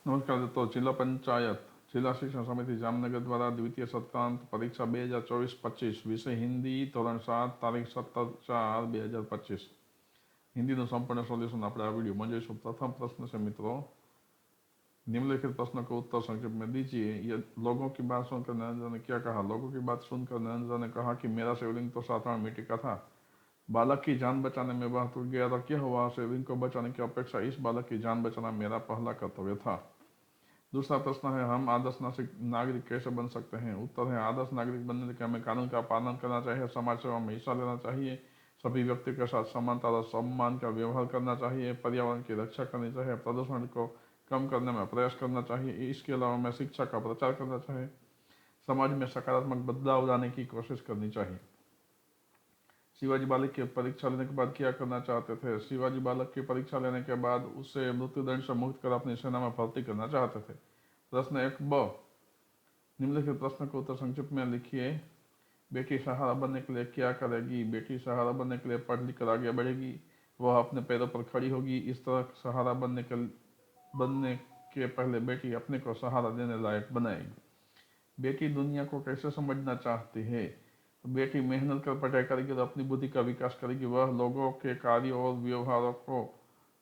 नमस्कार दोस्तों, जिला पंचायत जिला शिक्षण समिति जामनगर द्वारा द्वितीय सत्रांत परीक्षा 2024-25 विषय हिंदी ધોરણ 7 તારીખ 17/4/2025 हिंदीનું संपूर्ण सोल्यूशन આપણે આ વિડીયોમાં જોઈશું। प्रथम प्रश्न से मित्रों, निम्नलिखित प्रश्न को उत्तर संक्षेप में दीजिए। ये लोगों की बात सुनकर नरेंद्र ने क्या कहा? लोगों की बात सुनकर नरेंद्र ने कहा कि मेरा शिवलिंग तो साधारण मिट्टी का था। बालक की जान बचाने में वह टूट गया तो क्या हुआ? शिवलिंग को बचाने की अपेक्षा इस बालक की जान बचाना मेरा पहला कर्तव्य था। दूसरा प्रश्न है, हम आदर्श नागरिक कैसे बन सकते हैं? उत्तर है, आदर्श नागरिक बनने के लिए हमें कानून का पालन करना चाहिए, समाज सेवा में हिस्सा लेना चाहिए, सभी व्यक्तियों के साथ समानता और सम्मान का व्यवहार करना चाहिए, पर्यावरण की रक्षा करनी चाहिए, प्रदूषण को कम करने में प्रयास करना चाहिए। इसके अलावा हमें शिक्षा का प्रचार करना चाहिए, समाज में सकारात्मक बदलाव लाने की कोशिश करनी चाहिए। शिवाजी बालक की परीक्षा लेने के बाद क्या करना चाहते थे? शिवाजी बालक की परीक्षा लेने के बाद उसे मृत्युदंड से मुक्त कर अपनी सेना में भर्ती करना चाहते थे। प्रश्न 1ब, निम्नलिखित प्रश्न को उत्तर संक्षिप्त में लिखिए। बेटी सहारा बनने के लिए क्या करेगी? बेटी सहारा बनने के लिए पढ़ लिख कर आगे बढ़ेगी, वह अपने पैरों पर खड़ी होगी। इस तरह सहारा बनने के पहले बेटी अपने को सहारा देने लायक बनाएगी। बेटी दुनिया को कैसे समझना चाहती है? बेटी मेहनत कर पढ़ाई करेगी और अपनी बुद्धि का विकास करेगी। वह लोगों के कार्यों और व्यवहारों को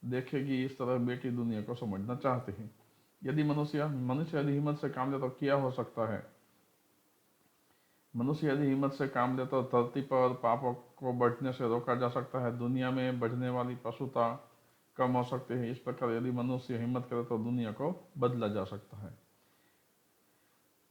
देखेगी। इस तरह बेटी दुनिया को समझना चाहती है। यदि मनुष्य यदि हिम्मत से काम ले तो क्या हो सकता है? मनुष्य यदि हिम्मत से काम ले तो धरती पर पापों को बढ़ने से रोका जा सकता है, दुनिया में बढ़ने वाली पशुता कम हो सकती है। इस प्रकार यदि मनुष्य हिम्मत करे तो दुनिया को बदला जा सकता है।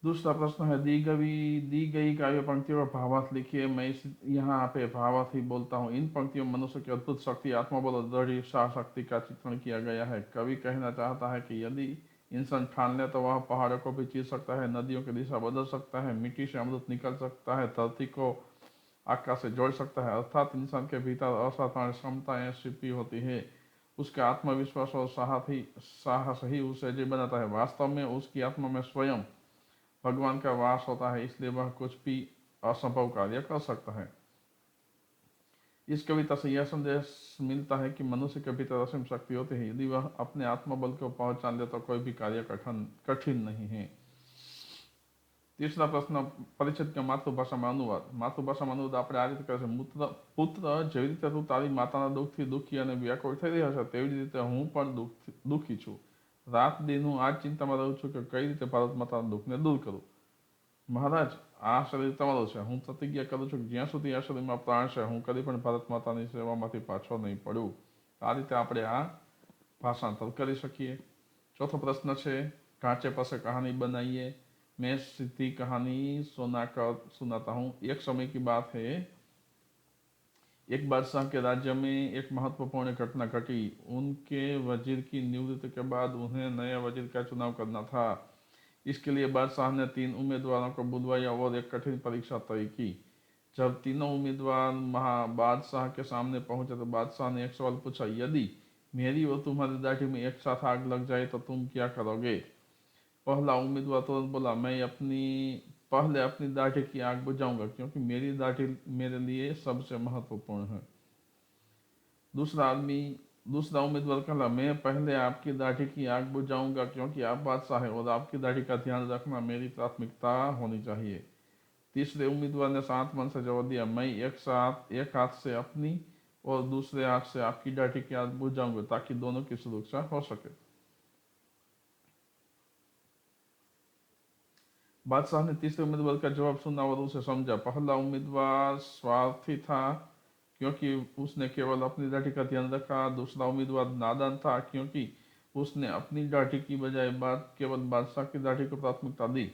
दूसरा प्रश्न है, दी गई काव्य पंक्तियों का भावार्थ लिखिए। मैं यहाँ पे भावार्थ ही बोलता हूँ। इन पंक्तियों में मनुष्य की अद्भुत शक्ति, आत्मबल और दृढ़ इच्छा शक्ति का चित्रण किया गया है। कवि कहना चाहता है कि यदि इंसान ठान ले तो वह पहाड़ों को भी चीर सकता है, नदियों की दिशा बदल सकता है, मिट्टी से अमृत निकल सकता है, धरती को आकाश से जोड़ सकता है। अर्थात इंसान के भीतर असाधारण क्षमताएं छिपी होती है। उसका आत्मविश्वास और साहस ही उसे अजय बनाता है। वास्तव में उसकी आत्मा में स्वयं भगवान का वास होता है, इसलिए वह कुछ भी असंभव कार्य कर सकता है। इस कविता से यह संदेश मिलता है कि मनुष्य के भीतर असीम शक्ति होती है। यदि वह अपने आत्मबल को पहचान ले तो कोई भी कार्य कठिन नहीं है। तीसरा प्रश्न, परिच्छेद के मातृभाषा में अनुवाद। मातृभाषा में अनुवाद આપણે આ રીતે કરે પુત્ર જેવી રીતે તું તારી માતાના દુઃખથી દુઃખી અને વ્યાકુળ થઈ રહ્યો છે, તેવી જ રીતે હું પણ દુઃખી છું। રાત દિન હું આ જ ચિંતામાં રહું છું કે કઈ રીતે ભારત માતાના દુઃખને દૂર કરું। મહારાજ, આ શરીર તમારું છે। હું પ્રતિજ્ઞા કરું છું કે જ્યાં સુધી આ શરીરમાં પ્રાણ છે, હું કદી પણ ભારત માતાની સેવામાંથી પાછો નહીં પડું। આ રીતે આપણે આ ભાષાંતર કરી શકીએ। ચોથો પ્રશ્ન છે, ઢાંચે પાસે कहानी बनाइए। मैं सीधी कहानी सुनाकर सुनाता हूँ। एक समय की बात है, एक बादशाह के राज्य में एक महत्वपूर्ण घटना घटी। उनके वजीर की निवृत्ति के बाद उन्हें नए वजीर का चुनाव करना था। इसके लिए बादशाह ने 3 उम्मीदवारों को बुलवाया और एक कठिन परीक्षा तय की। जब तीनों उम्मीदवार बादशाह के सामने पहुंचे तो बादशाह ने एक सवाल पूछा, यदि मेरी और तुम्हारी दाढ़ी में एक साथ आग लग जाए तो तुम क्या करोगे? पहला उम्मीदवार तुरंत बोला, मैं पहले अपनी दाढ़ी की आग बुझाऊंगा, क्योंकि मेरी दाढ़ी मेरे लिए सबसे महत्वपूर्ण है। दूसरा उम्मीदवार कहला, मैं पहले आपकी दाढ़ी की आग बुझाऊंगा, क्योंकि आप बादशाह हैं और आपकी दाढ़ी का ध्यान रखना मेरी प्राथमिकता होनी चाहिए। तीसरे उम्मीदवार ने शांत मन से जवाब दिया, मैं एक हाथ से अपनी और दूसरे हाथ से आपकी दाढ़ी की आग बुझाऊंगा, ताकि दोनों की सुरक्षा हो सके। बादशाह ने तीसरे उम्मीदवार का जवाब सुना और उसे समझा। पहला उम्मीदवार स्वार्थी था, क्योंकि उसने केवल अपनी दाढ़ी का ध्यान रखा। दूसरा उम्मीदवार नादान था, क्योंकि उसने अपनी दाढ़ी की बजाय केवल बादशाह की दाढ़ी को प्राथमिकता दी।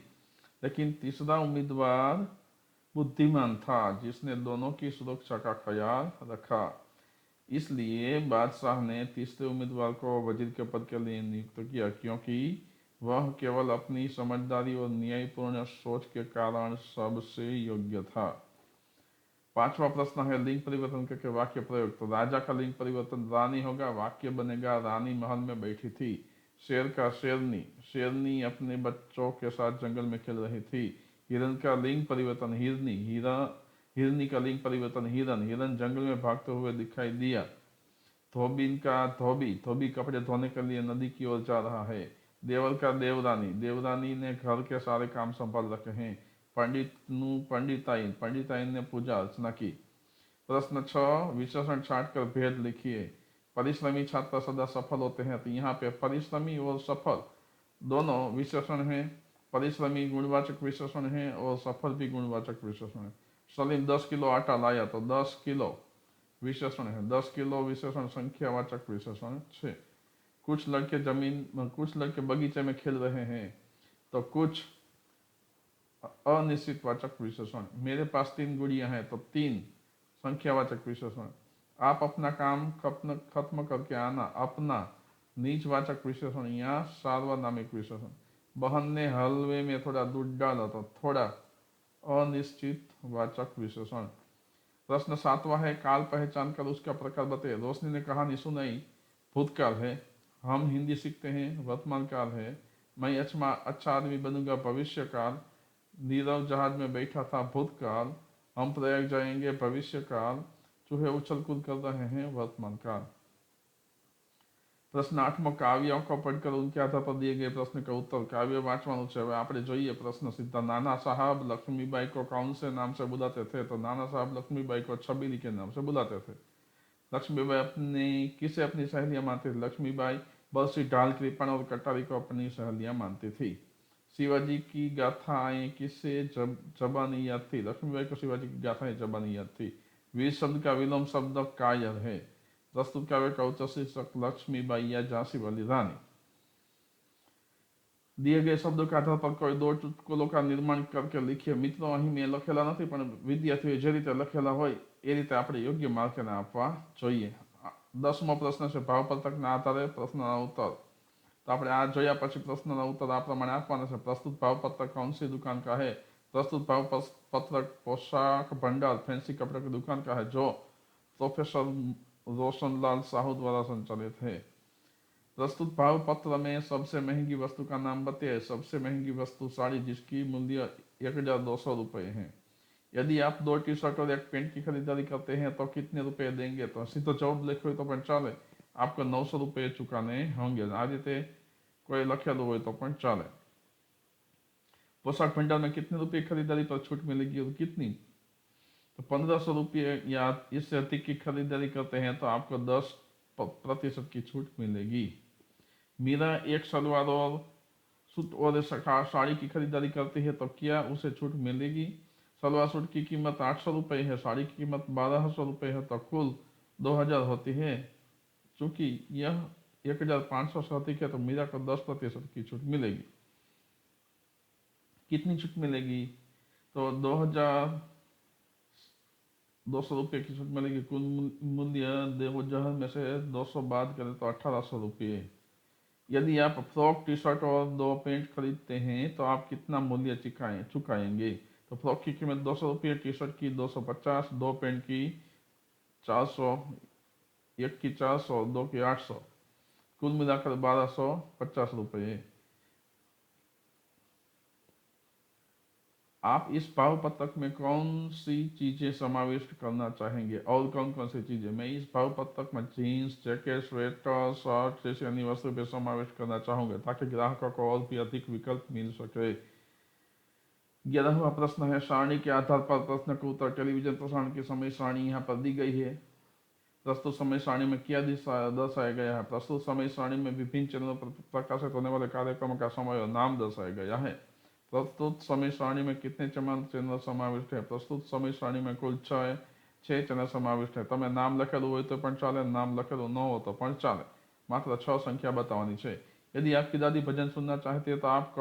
लेकिन तीसरा उम्मीदवार बुद्धिमान था, जिसने दोनों की सुरक्षा का ख्याल रखा। इसलिए बादशाह ने तीसरे उम्मीदवार को वजीर के पद के लिए नियुक्त किया, क्योंकि वह केवल अपनी समझदारी और न्यायपूर्ण सोच के कारण सबसे योग्य था। पांचवा प्रश्न है, लिंग परिवर्तन करके वाक्य प्रयोग। तो राजा का लिंग परिवर्तन रानी होगा। वाक्य बनेगा, रानी महल में बैठी थी। शेर का शेरनी, शेरनी अपने बच्चों के साथ जंगल में खेल रही थी। हिरण का लिंग परिवर्तन हिरनी, हिरनी का लिंग परिवर्तन हिरन, हिरन जंगल में भागते हुए दिखाई दिया। धोबी का धोबी, धोबी कपड़े धोने के लिए नदी की ओर जा रहा है। देवल का देवरानी, देवरानी ने घर के सारे काम संभाल रखे हैं। पंडिताइन ने पूजा अर्चना की। प्रश्न 6, विशेषण छांट कर भेद लिखिए। परिश्रमी छात्र सदा सफल होते हैं, तो यहाँ पे परिश्रमी और सफल दोनों विशेषण हैं। परिश्रमी गुणवाचक विशेषण है और सफल भी गुणवाचक विशेषण है। सलीम 10 किलो आटा लाया, तो 10 किलो विशेषण है। 10 किलो विशेषण संख्यावाचक विशेषण है। कुछ लड़के बगीचे में खेल रहे हैं, तो कुछ अनिश्चित वाचक विशेषण। मेरे पास 3 गुड़ियां हैं, तो 3 संख्यावाचक विशेषण। आप अपना काम खत्म करके आना, अपना नीचवाचक विशेषण या सार्वनामिक विशेषण। बहन ने हलवे में थोड़ा दूध डाला, तो थोड़ा अनिश्चित वाचक विशेषण। प्रश्न 7वां है, काल पहचान कर उसका प्रकार बताइए। रोशनी ने कहानी सुनाई, भूतकाल है। हम हिंदी सीखते हैं, वर्तमान काल है। मैं अच्छा आदमी बनूंगा, भविष्य काल। नीरव जहाज में बैठा था, भूतकाल। हम प्रयाग जाएंगे, भविष्य काल। चूहे उछल कूद कर रहे हैं, वर्तमान काल। प्रश्न 8मो, काव्यों को पढ़कर उनके आधार पर दिए गए प्रश्न का उत्तर। काव्य वांचવાનું છે। હવે આપણે જોઈએ प्रश्न सीधा। नाना साहब लक्ष्मीबाई को कौन से नाम से बुलाते थे? तो नाना साहब लक्ष्मीबाई को छबीली के नाम से बुलाते थे। लक्ष्मीबाई किसे अपनी सहेलियां मानती थी? लक्ष्मीबाई बरसी, ढाल, कृपण और कटारी को अपनी सहेलियां मानती थी। शिवाजी की गाथाएं किसे जबानी याद थी? लक्ष्मीबाई को शिवाजी की गाथाएं जबानी याद थी। वीर शब्द का विलोम शब्द कायर है। प्रस्तुत काव्य का उत्तर शीर्षक लक्ष्मीबाई या झांसी वाली रानी। दिए गए शब्दों के आधार पर कोई 2 चुटकुलों का निर्माण करके लिखिए। મિત્રો અહીં મેં લખેલા નથી, પણ વિદ્યાર્થીઓએ જે રીતે લખેલા હોય એ રીતે આપણે યોગ્ય માર્ક એને આપવા જોઈએ। 10મો પ્રશ્ન છે, ભાવપત્રકના આધારે પ્રશ્નના ઉત્તર। तो આપણે આ જોયા પછી પ્રશ્નના ઉત્તર આ પ્રમાણે આપવાના છે। प्रस्तुत भावपत्रक कौन सी दुकान का है? प्रस्तुत भावपत्रक पोशाक भंडार फैंसी कपड़े की दुकान का है, जो प्रोफेसर रोशनलाल साहू द्वारा संचालित है। प्रस्तुत भाव पत्र में सबसे महंगी वस्तु का नाम बताइए। सबसे महंगी वस्तु साड़ी, जिसकी मूल्य 1200 रुपये है। यदि आप 2 टी-शर्ट और 1 पेंट की खरीदारी करते हैं तो कितने रुपए देंगे? तो सीधो जवाब लिखो तो पण चाले, आपको 900 रुपये चुकाने होंगे। आ रीते कोई लखेलू हो तो पण चाले। पोशाक भंडार में कितने रुपये खरीदारी पर छूट मिलेगी और कितनी? तो 1500 रुपये या इससे अधिक की खरीदारी करते हैं तो आपको 10% की छूट मिलेगी। मीरा एक सलवार और सूट और साड़ी की खरीदारी करती है, तो क्या उसे छूट मिलेगी? सलवार सूट की कीमत 800 रुपये है, साड़ी की कीमत 1200 रुपये है, तो कुल 2000 होती है। चूंकि यह 1500 से अधिक है, तो मीरा को 10% की छूट मिलेगी। कितनी छूट मिलेगी? तो 2200 रुपये की छूट मिलेगी। कुल मूल्य 2000 में से 200 बाद करें तो 1800 रुपये। यदि आप फ्रॉक, टी शर्ट और 2 पेंट खरीदते हैं तो आप कितना मूल्य चुकाएंगे? तो फ्रॉक की कीमत 200 रुपये, टी शर्ट की 250, 2 पेंट की 400, 1 की 400, 2 की 800, कुल मिलाकर 1250 रुपये। आप इस भाव पत्रक में कौन सी चीजें समाविष्ट करना चाहेंगे? और कौन कौन सी चीजें? मैं इस भाव पत्रक में जीन्स, जैकेट, स्वेटर, शर्ट जैसे अन्य वस्तु पे समाविष्ट करना चाहूंगा, ताकि ग्राहकों को और भी अधिक विकल्प मिल सके। 11वां प्रश्न है, सारणी के आधार पर प्रश्न का उत्तर। टेलीविजन प्रसारण की समय सारणी यहाँ पर दी गई है। प्रस्तुत समय सारणी में क्या दर्शाया गया है? प्रस्तुत समय सारणी में विभिन्न चैनलों पर प्रकाशित होने वाले कार्यक्रमों का समय और नाम दर्शाया गया है। प्रस्तुत समय सारणी में कितने चैनल समाविष्ट है? प्रस्तुत समय सारणी में कुल 6 चैनल समाविष्ट है। તમે નામ લખેલું હોય તો પણ ચાલે, નામ લખેલું ન हो तो પણ ચાલે। मात्र 6 संख्या बतानी है। यदि आपकी दादी भजन सुनना चाहती है तो आप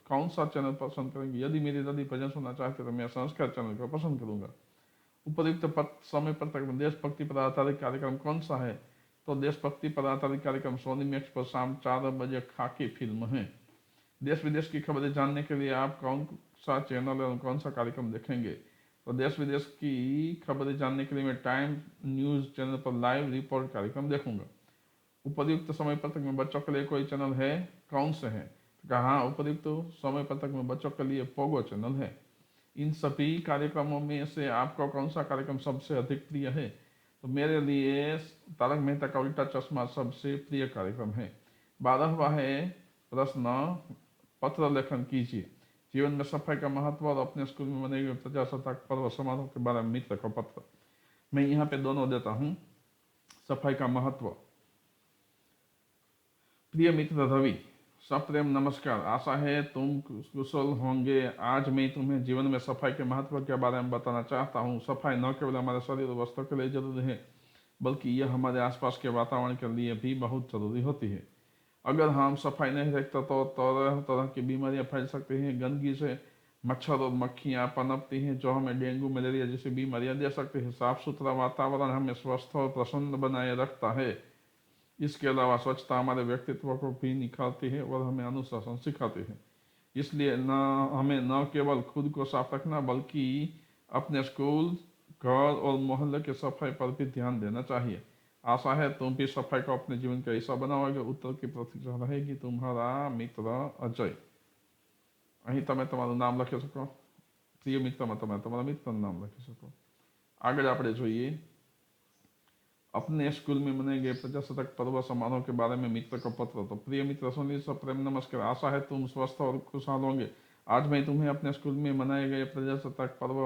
कौन सा चैनल पसंद करेंगे? यदि मेरी दादी भजन सुनना चाहती है तो मैं संस्कार चैनल को पसंद करूंगा। उपयुक्त समय पत्रक में देशभक्ति पर आधारित कार्यक्रम कौन सा है? तो देशभक्ति पर आधारित कार्यक्रम सोनी मैक्स पर शाम 4 बजे खाकी फिल्म है। देश विदेश की खबरें जानने के लिए आप कौन सा चैनल और कौन सा कार्यक्रम देखेंगे? तो देश विदेश की खबरें जानने के लिए मैं टाइम न्यूज चैनल पर लाइव रिपोर्ट कार्यक्रम देखूंगा। उपयुक्त समय पत्रक में बच्चों के लिए कोई चैनल है? कौन से है? तो कहा हाँ, उपयुक्त समय पत्रक में बच्चों के लिए पोगो चैनल है। इन सभी कार्यक्रमों में से आपको कौन सा कार्यक्रम सबसे अधिक प्रिय है? तो मेरे लिए तारक मेहता का उल्टा चश्मा सबसे प्रिय कार्यक्रम है। 12वां है, प्रश्न पत्र लेखन कीजिए। जीवन में सफाई का महत्व और अपने स्कूल में मनाए गए प्रजासत्ताक पर्व समारोह के बारे में मित्र का पत्र। मैं यहाँ पे दोनों देता हूँ। सफाई का महत्व। प्रिय मित्र रवि, सप्रेम नमस्कार। आशा है तुम कुशल होंगे। आज मैं तुम्हें जीवन में सफाई के महत्व के बारे में बताना चाहता हूँ। सफाई न केवल हमारे शरीर और वस्त्रों के लिए जरूरी है, बल्कि यह हमारे आसपास के वातावरण के लिए भी बहुत जरूरी होती है। अगर हम सफाई नहीं रखते तो तरह तरह की बीमारियां फैल सकती हैं। गंदगी से मच्छर और मक्खियां पनपती हैं, जो हमें डेंगू, मलेरिया जैसी बीमारियां दे सकती हैं। साफ सुथरा वातावरण हमें स्वस्थ और प्रसन्न बनाए रखता है। इसके अलावा स्वच्छता हमारे व्यक्तित्व को भी निखारती है और हमें अनुशासन सिखाती है। इसलिए हमें न केवल खुद को साफ रखना, बल्कि अपने स्कूल, घर और मोहल्ले की सफाई पर भी ध्यान देना चाहिए। आशा है तुम भी सफाई को अपने जीवन का हिस्सा बनाओगे। उत्तर की प्रतीक्षा रहेगी तुम्हारा मित्र अजय। અહીં તમે તમારું નામ લખી શકો। પ્રિય મિત્રમાં તમે તમારા મિત્રનું નામ લખી શકો। આગળ આપણે જોઈએ अपने स्कूल में मनाए गए प्रजासत्ताक पर्व समारोह के बारे में मित्र का पत्र। तो प्रिय मित्र सुनील, सप्रेम नमस्कार। आशा है तुम स्वस्थ और खुशहाल होंगे। आज मैं तुम्हें अपने स्कूल में मनाए गए प्रजासत्ताक पर्व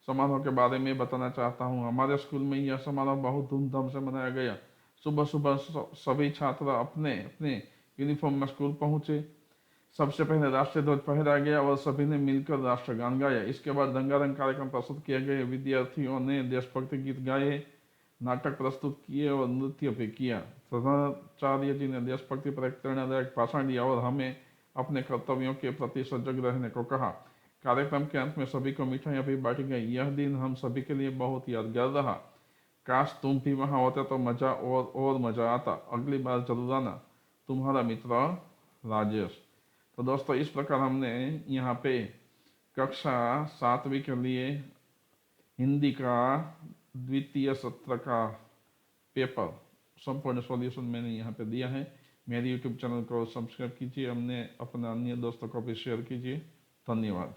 समारोह के बारे में बताना चाहता हूँ। हमारे स्कूल में यह समारोह बहुत धूमधाम से मनाया गया। सुबह सुबह सभी छात्र अपने अपने यूनिफॉर्म में स्कूल पहुंचे। सबसे पहले राष्ट्रीय ध्वज फहराया गया और सभी ने मिलकर राष्ट्रगान गाया। इसके बाद रंगारंग कार्यक्रम प्रस्तुत किए गए। विद्यार्थियों ने देशभक्ति गीत गाए, नाटक प्रस्तुत किए और नृत्य भी किया। प्रधानाचार्य जी ने देशभक्ति पर एक प्रेरणादायक भाषण दिया और हमें अपने कर्तव्यों के प्रति सजग रहने को कहा। कार्यक्रम के अंत में सभी को मिठाइयाँ भी बांटी गई। यह दिन हम सभी के लिए बहुत यादगार रहा। काश तुम भी वहाँ होते तो मजा और मजा आता। अगली बार जरूर आना। तुम्हारा मित्र राजेश। तो दोस्तों, इस प्रकार हमने यहाँ पे कक्षा 7वीं के लिए हिंदी का द्वितीय सत्र का पेपर संपूर्ण सॉल्यूशन मैंने यहाँ पे दिया है। मेरे यूट्यूब चैनल को सब्सक्राइब कीजिए, अपने अपने अन्य दोस्तों को भी शेयर कीजिए। धन्यवाद।